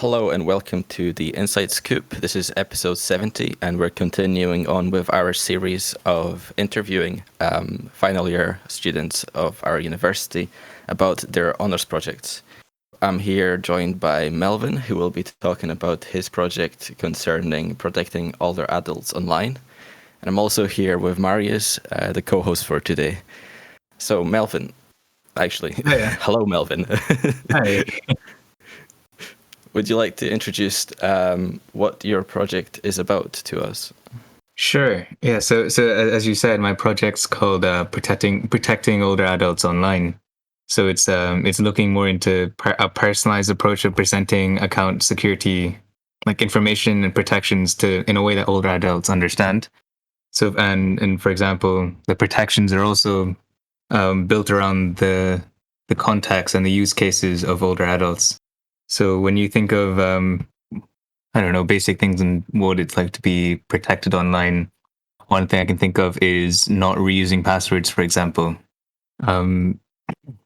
Hello and welcome to the Insight Scoop. This is episode 70, and we're continuing on with our series of interviewing final year students of our university about their honours projects. I'm here joined by Melvin, who will be talking about his project concerning protecting older adults online. And I'm also here with Marius, the co-host for today. So Melvin, actually, hello Melvin. Hi. Would you like to introduce what your project is about to us? Sure. Yeah. So as you said, my project's called protecting older adults online. So it's looking more into a personalized approach of presenting account security, like information and protections in a way that older adults understand. So and for example, the protections are also built around the context and the use cases of older adults. So when you think of I don't know, basic things and what it's like to be protected online, one thing I can think of is not reusing passwords, for example.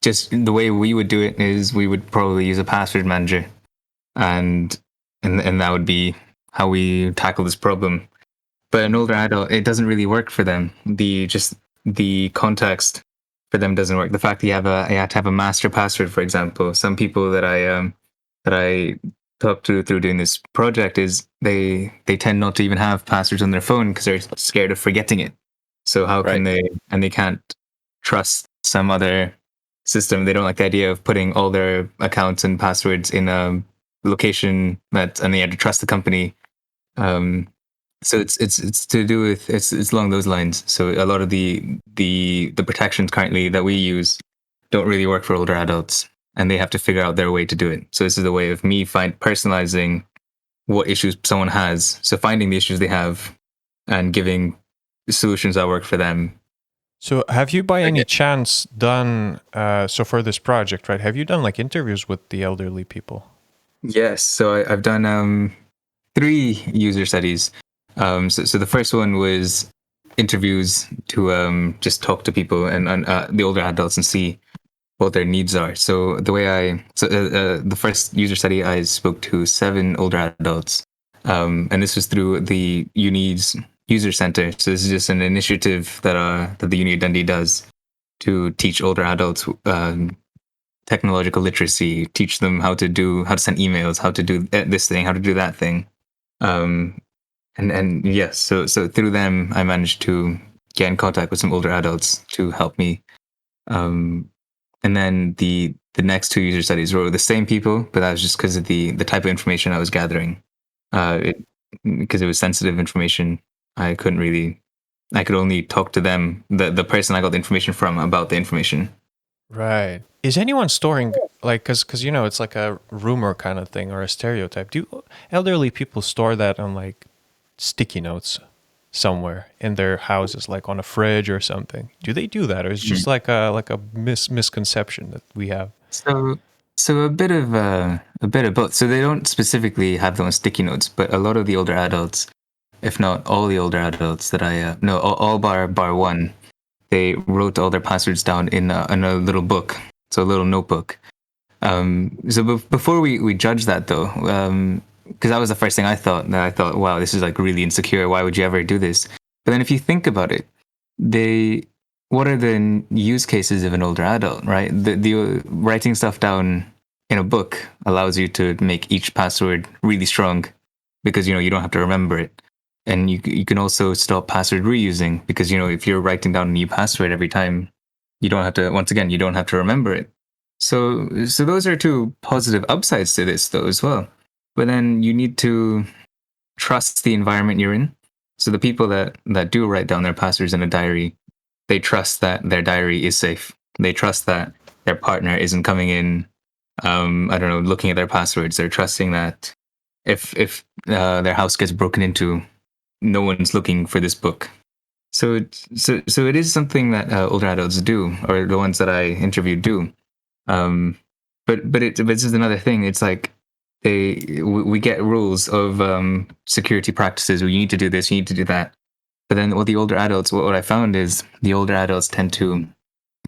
Just the way we would do it is we would probably use a password manager, and that would be how we tackle this problem. But an older adult, it doesn't really work for them. The context for them doesn't work. The fact that you have to have a master password, for example. Some people that I talked to through doing this project is they tend not to even have passwords on their phone because they're scared of forgetting it. So how can they? And they can't trust some other system. They don't like the idea of putting all their accounts and passwords in a location and they have to trust the company. So it's to do with it's along those lines. So a lot of the protections currently that we use don't really work for older adults, and they have to figure out their way to do it. So this is a way of me personalizing what issues someone has. So finding the issues they have and giving solutions that work for them. So have you by any chance done, so for this project, right, have you done like interviews with the elderly people? Yes. So I've done 3 user studies. So the first one was interviews to just talk to people and the older adults and see what their needs are. So the first user study, I spoke to 7 older adults, and this was through the Uni's user center. So this is just an initiative that the Uni of Dundee does to teach older adults technological literacy, teach them how to send emails, how to do this thing, how to do that thing. And yes, so through them, I managed to get in contact with some older adults to help me. And then the next 2 user studies were the same people, but that was just because of the type of information I was gathering. Because it was sensitive information, I could only talk to them, the person I got the information from, about the information. Right. Is anyone storing, like, because it's like a rumor kind of thing or a stereotype. Do elderly people store that on like sticky notes somewhere in their houses, like on a fridge or something? Do they do that, or is it just like a misconception that we have? So a bit of both. So they don't specifically have them on sticky notes, but a lot of the older adults, if not all the older adults that I no, all bar one, they wrote all their passwords down in a little book, so a little notebook. So before we judge that though, because that was the first thing I thought. That I thought, wow, this is like really insecure. Why would you ever do this? But then if you think about it, what are the use cases of an older adult, right? The writing stuff down in a book allows you to make each password really strong because you don't have to remember it. And you can also stop password reusing because if you're writing down a new password every time, you don't have to remember it. So those are 2 positive upsides to this though as well. But then you need to trust the environment you're in. So the people that do write down their passwords in a diary, they trust that their diary is safe. They trust that their partner isn't coming in, I don't know, looking at their passwords. They're trusting that if their house gets broken into, no one's looking for this book. So it is something that older adults do, or the ones that I interviewed do. But this is another thing. It's like we get rules of security practices. Well, you need to do this, you need to do that. But then what I found is the older adults tend to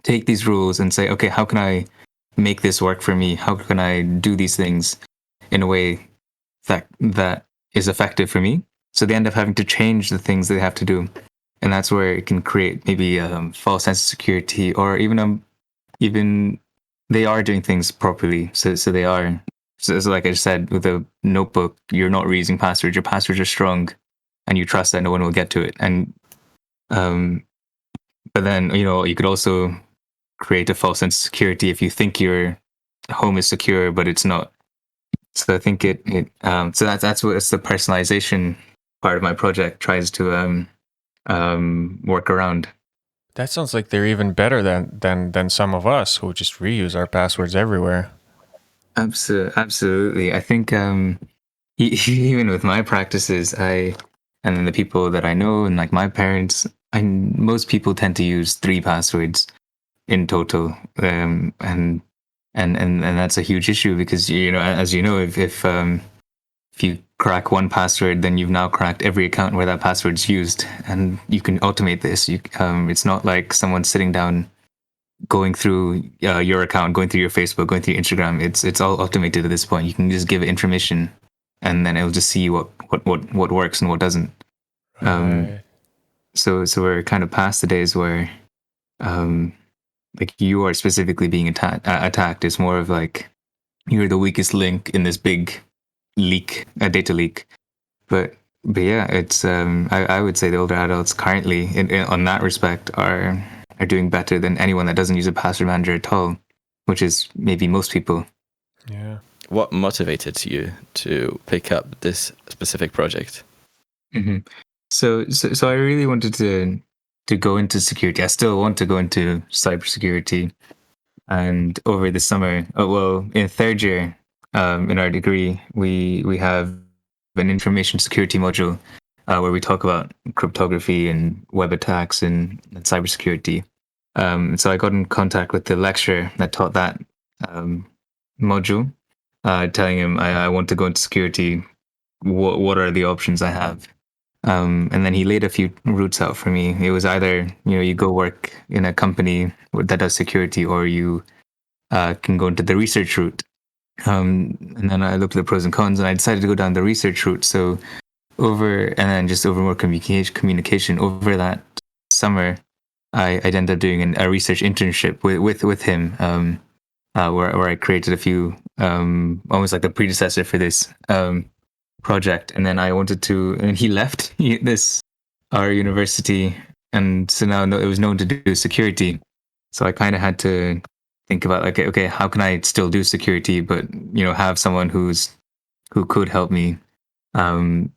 take these rules and say, okay, how can I make this work for me? How can I do these things in a way that is effective for me. So they end up having to change the things they have to do, and that's where it can create maybe a false sense of security, or even they are doing things properly. So they are. So like I said, with a notebook, you're not reusing passwords. Your passwords are strong, and you trust that no one will get to it. And but then you could also create a false sense of security if you think your home is secure, but it's not. So I think so that's what it's the personalization part of my project tries to work around. That sounds like they're even better than some of us who just reuse our passwords everywhere. Absolutely. I think even with my practices, and then the people that I know and like my parents, most people tend to use 3 passwords in total, and that's a huge issue because as you know, if you crack one password, then you've now cracked every account where that password's used, and you can automate this. It's not like someone sitting down going through your account, going through your Facebook, going through your Instagram. It's all automated at this point. You can just give it information, and then it'll just see what works and what doesn't. Right. So we're kind of past the days where like you are specifically being attacked. It's more of like you're the weakest link in this big leak, a data leak. But yeah, it's I would say the older adults currently on that respect are doing better than anyone that doesn't use a password manager at all, which is maybe most people. Yeah. What motivated you to pick up this specific project? Mm-hmm. So I really wanted to go into security. I still want to go into cybersecurity. And over the summer, in third year, in our degree, we have an information security module where we talk about cryptography and web attacks and cybersecurity. So I got in contact with the lecturer that taught that module, telling him I want to go into security. What are the options I have? And then he laid a few routes out for me. It was either you go work in a company that does security, or you can go into the research route. And then I looked at the pros and cons, and I decided to go down the research route. So and then just over more communication over that summer, I ended up doing a research internship with him, where I created a few, almost like the predecessor for this project. And then and he left our university, and so now it was known to do security. So I kind of had to think about like, okay, how can I still do security, but have someone who could help me. And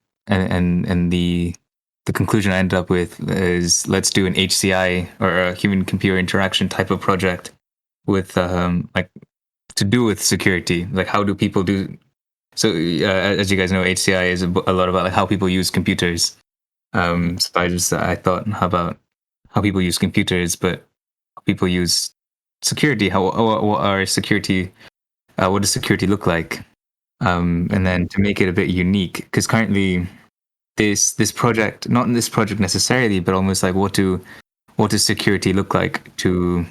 the conclusion I ended up with is let's do an HCI, or a human computer interaction type of project with like to do with security. Like, how do people do? So as you guys know, HCI is a lot about like how people use computers. So I thought, how about how people use computers, but people use security. What are security? What does security look like? And then to make it a bit unique, because currently this project, not in this project necessarily, but almost like what does security look like to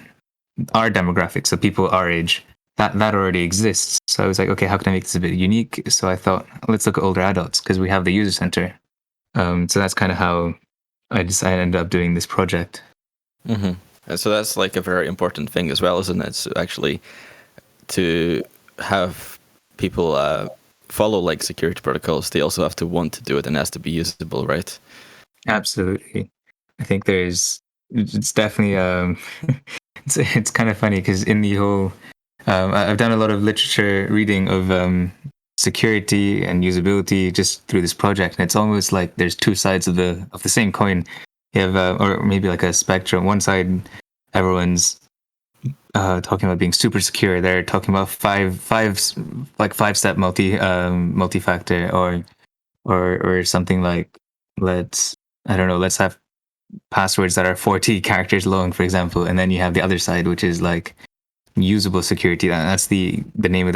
our demographic, so people our age, that already exists. So I was like, okay, how can I make this a bit unique? So I thought, let's look at older adults, because we have the user center. So that's kind of how I ended up doing this project. Mm-hmm. And so that's like a very important thing as well, isn't it? So actually, to have people follow like security protocols, they also have to want to do it, and it has to be usable, right? Absolutely. I think it's definitely it's kind of funny because in the whole I've done a lot of literature reading of security and usability just through this project, and it's almost like there's two sides of the same coin. You have or maybe like a spectrum. One side, everyone's talking about being super secure. They're talking about five-step multi-factor, or something like, let's have passwords that are 40 characters long, for example. And then you have the other side, which is like usable security. That's the name of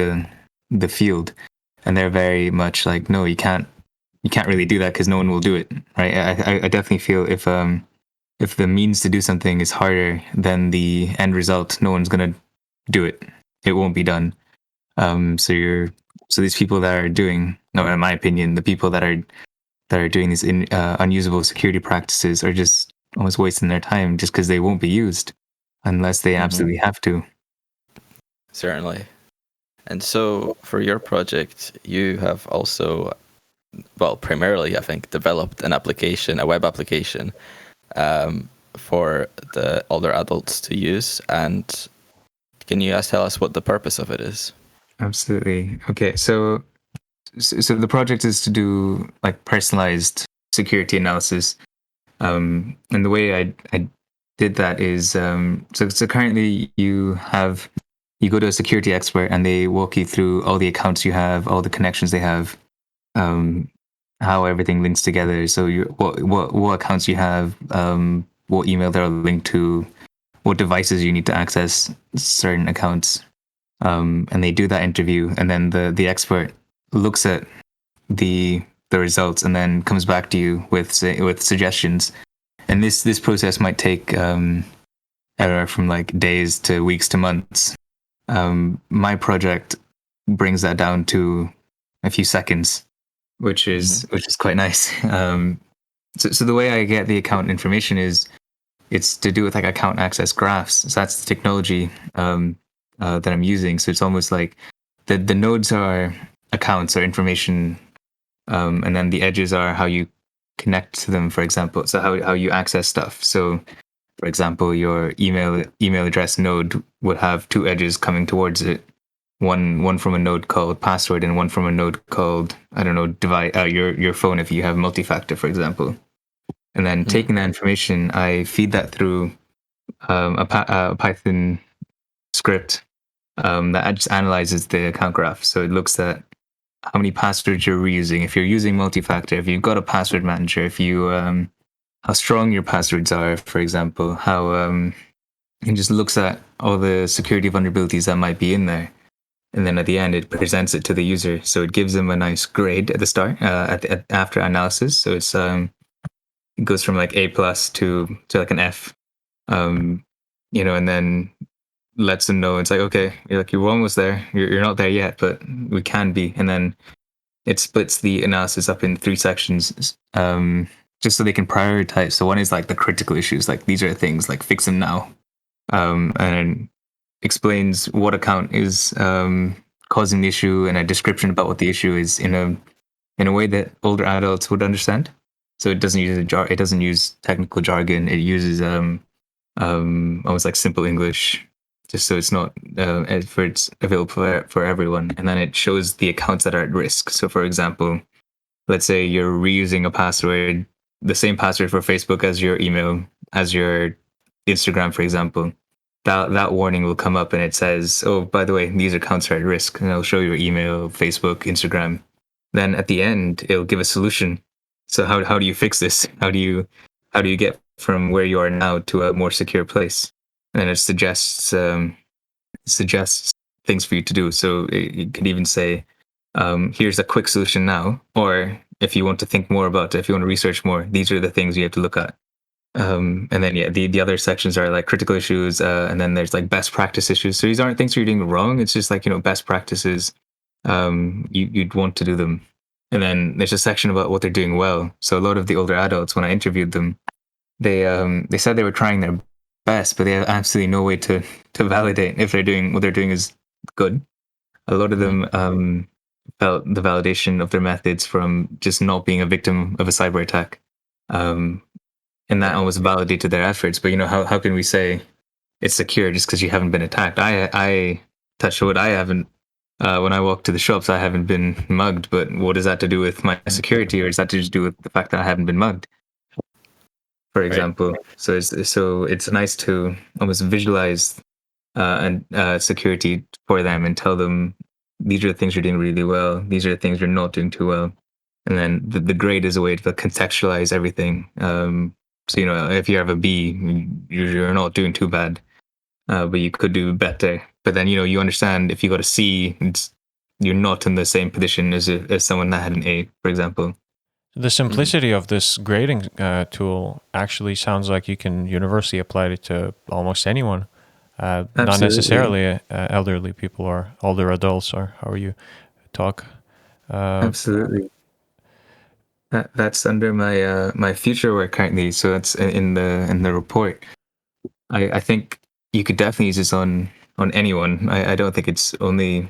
the field. And they're very much like, no, you can't really do that because no one will do it, right? I definitely feel if the means to do something is harder than the end result, no one's gonna do it. It won't be done. So these people that are doing no, in my opinion, the people that are doing these unusable security practices are just almost wasting their time just because they won't be used unless they absolutely have to. Certainly. And so for your project, you have also, well, primarily, I think, developed an application, a web application, for the older adults to use. And can you tell us what the purpose of it is? Absolutely. Okay, so the project is to do like personalized security analysis. And the way I did that is so currently you go to a security expert and they walk you through all the accounts you have, all the connections they have, how everything links together. So what accounts you have, what email they're linked to, what devices you need to access certain accounts. And they do that interview, and then the expert looks at the results and then comes back to you with suggestions. And this process might take anywhere from like days to weeks to months. My project brings that down to a few seconds, which is quite nice. So the way I get the account information is it's to do with like account access graphs. So that's the technology that I'm using. So it's almost like the nodes are accounts or information, and then the edges are how you connect to them, for example. So how you access stuff. So for example, your email address node would have two edges coming towards it. One from a node called password and one from a node called, I don't know, your phone if you have multi-factor, for example. And then taking that information, I feed that through a Python script that just analyzes the account graph. So it looks at how many passwords you're reusing. If you're using multi-factor, if you've got a password manager, if you how strong your passwords are, for example, how it just looks at all the security vulnerabilities that might be in there. And then at the end, it presents it to the user. So it gives them a nice grade at the start, after analysis. So it's it goes from like A+ to like an F, and then lets them know it's like, okay, you're almost there. You're not there yet, but we can be. And then it splits the analysis up in 3 sections, just so they can prioritize. So one is like the critical issues, like these are things, like fix them now, and explains what account is causing the issue and a description about what the issue is in a way that older adults would understand. So it doesn't use technical jargon. It uses almost like simple English, just so it's not it's available for everyone. And then it shows the accounts that are at risk. So for example, let's say you're reusing a password, the same password for Facebook as your email, as your Instagram, for example. That warning will come up and it says, oh, by the way, these accounts are at risk. And it'll show your email, Facebook, Instagram. Then at the end, it'll give a solution. So how do you fix this? How do you get from where you are now to a more secure place? And then it suggests things for you to do. So it could even say, here's a quick solution now, or if you want to think more about it, if you want to research more, these are the things you have to look at. And then the other sections are like critical issues, and then there's like best practice issues. So these aren't things you're doing wrong. It's just like, best practices. You'd want to do them. And then there's a section about what they're doing well. So a lot of the older adults, when I interviewed them, they said they were trying their best, but they have absolutely no way to validate if what they're doing is good. A lot of them felt the validation of their methods from just not being a victim of a cyber attack. And that almost validated their efforts. But how can we say it's secure just because you haven't been attacked? I touch wood, I haven't. When I walk to the shops, I haven't been mugged. But what is that to do with my security, or is that to do with the fact that I haven't been mugged, for example? Right. So it's nice to almost visualize security for them and tell them these are the things you're doing really well. These are the things you're not doing too well. And then the grade is a way to contextualize everything. So, if you have a B, you're not doing too bad, but you could do better. But then, you understand if you got a C, you're not in the same position as someone that had an A, for example. The simplicity of this grading tool actually sounds like you can universally apply it to almost anyone, not necessarily elderly people or older adults, or however you talk. Absolutely. That's under my future work currently. So that's in the report. I think you could definitely use this on anyone. I don't think it's only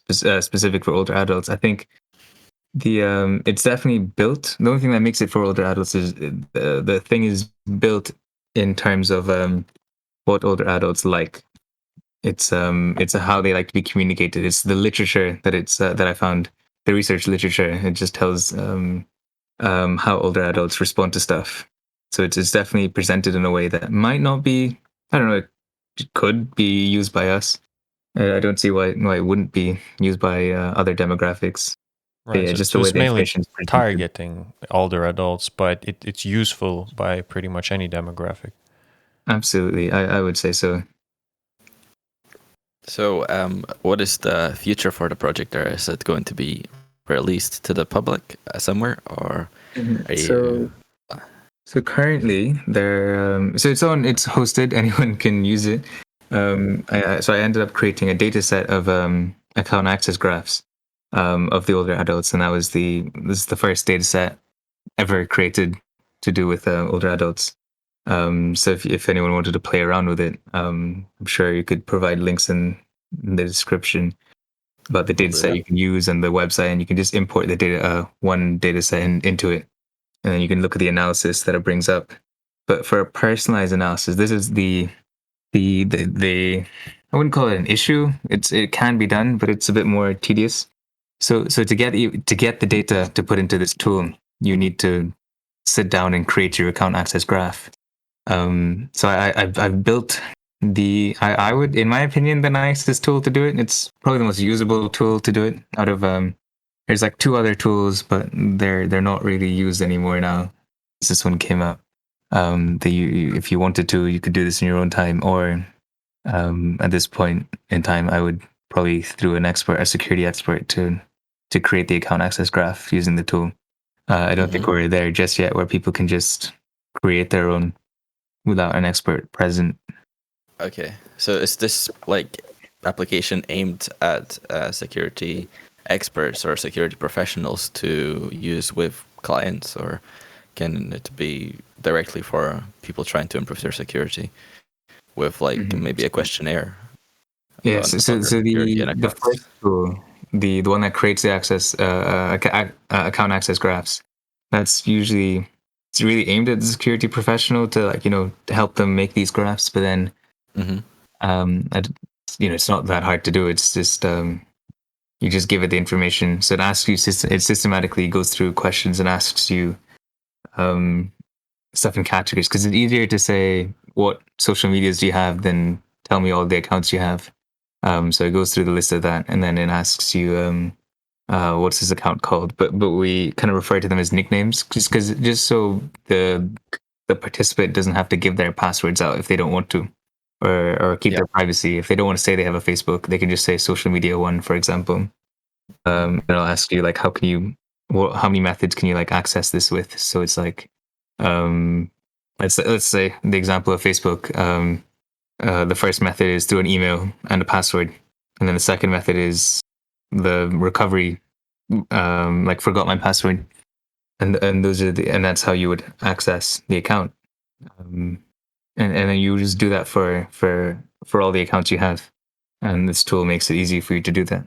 specific for older adults. I think it's definitely built. The only thing that makes it for older adults is the thing is built in terms of what older adults like. It's how they like to be communicated. It's the literature that I found, the research literature. It just tells how older adults respond to stuff. So it's definitely presented in a way that might not be, I don't know, it could be used by us. I don't see why it wouldn't be used by other demographics. But Right. yeah, So, just so the way it's the mainly information is presented. targeting older adults, but it's useful by pretty much any demographic. Absolutely, I would say so. So, what is the future for the project there? Is it going to be released to the public somewhere, or are you? So currently there, so it's hosted. Anyone can use it. So I ended up creating a data set of account access graphs of the older adults, and this is the first data set ever created to do with older adults. So if anyone wanted to play around with it, I'm sure you could provide links in the description about the We'll data do set that. you can use and the website, and you can just import the data, one data set into it, and then you can look at the analysis that it brings up. But for a personalized analysis, this is the I wouldn't call it an issue. It can be done, but it's a bit more tedious. So to get the data to put into this tool, you need to sit down and create your account access graph. So I've built I would, in my opinion, the nicest tool to do it. It's probably the most usable tool to do it out of there's like two other tools, but they're not really used anymore now. This one came out. If you wanted to, you could do this in your own time, or at this point in time, I would probably through an expert, a security expert, to create the account access graph using the tool. I don't think we're there just yet, where people can just create their own without an expert present. Okay. So, is this like application aimed at security experts or security professionals to use with clients, or can it be directly for people trying to improve their security with like maybe a questionnaire Yeah, on so, about so, their so security the and the accounts? first tool, the one that creates the account access graphs, that's usually it's really aimed at the security professional to to help them make these graphs. But then Mm-hmm. I d it's not that hard to do. It's just you just give it the information. So it asks you, it systematically goes through questions and asks you um, stuff in categories, because it's easier to say what social medias do you have than tell me all the accounts you have. So it goes through the list of that, and then it asks you what's this account called, but we kind of refer to them as nicknames, just so the participant doesn't have to give their passwords out if they don't want to, or keep Yeah. their privacy. If they don't want to say they have a Facebook, they can just say social media one, for example. And I'll ask you like, how many methods can you like access this with? So it's like, um, let's say the example of Facebook. The first method is through an email and a password, and then the second method is the recovery, like forgot my password, and those are and that's how you would access the account. Um, and then you just do that for all the accounts you have, and this tool makes it easy for you to do that.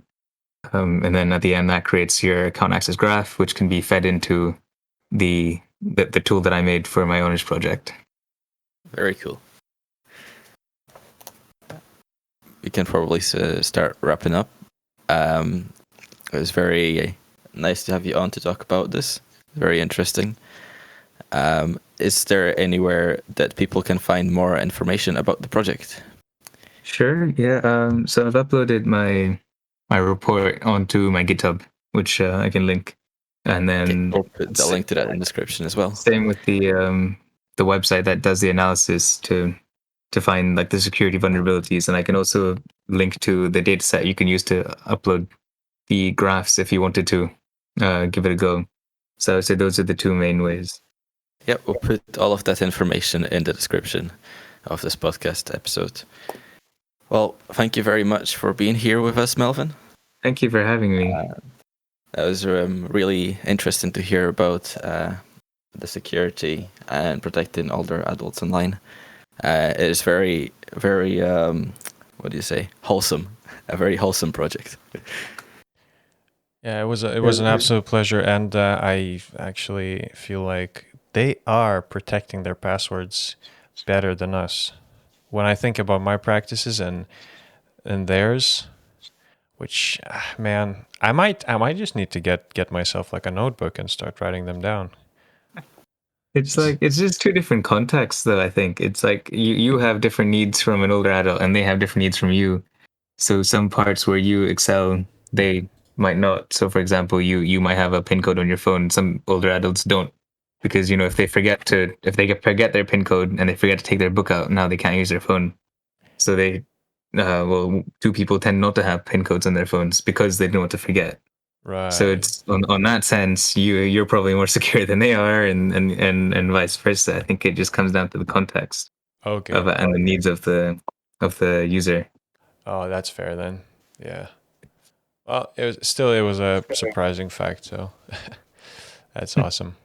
And then at the end, that creates your account access graph, which can be fed into the tool that I made for my owners project. Very cool. We can probably start wrapping up. It was very nice to have you on to talk about this. Very interesting. Is there anywhere that people can find more information about the project? Sure. Yeah. So I've uploaded my report onto my GitHub, which I can link, and Okay, then we'll put the link to that in the description as well. same with the website that does the analysis to find like the security vulnerabilities, and I can also link to the data set you can use to upload the graphs if you wanted to give it a go. So I would say those are the two main ways. Yep, we'll put all of that information in the description of this podcast episode. Well, thank you very much for being here with us, Melvin. Thank you for having me. That was really interesting to hear about the security and protecting older adults online. It is very, very, what do you say, wholesome, a very wholesome project. Yeah, it was an absolute pleasure, and I actually feel like they are protecting their passwords better than us. When I think about my practices and theirs, which man, I might just need to get myself like a notebook and start writing them down. It's just two different contexts, though. I think it's like you have different needs from an older adult, and they have different needs from you. So some parts where you excel, they might not. So for example, you might have a pin code on your phone. Some older adults don't, because if they forget their pin code and they forget to take their book out, now they can't use their phone. So two people tend not to have pin codes on their phones because they don't want to forget. So Right. it's on that sense, you're probably more secure than they are, and vice versa. I think it just comes down to the context Okay. of it and the needs of the user. Oh, that's fair then. Yeah. Well, it was a surprising fact, so that's awesome.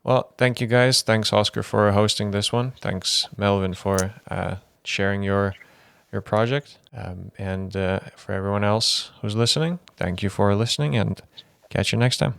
Well, thank you guys. Thanks Oscar for hosting this one. Thanks Melvin for sharing your project. And for everyone else who's listening, thank you for listening and catch you next time.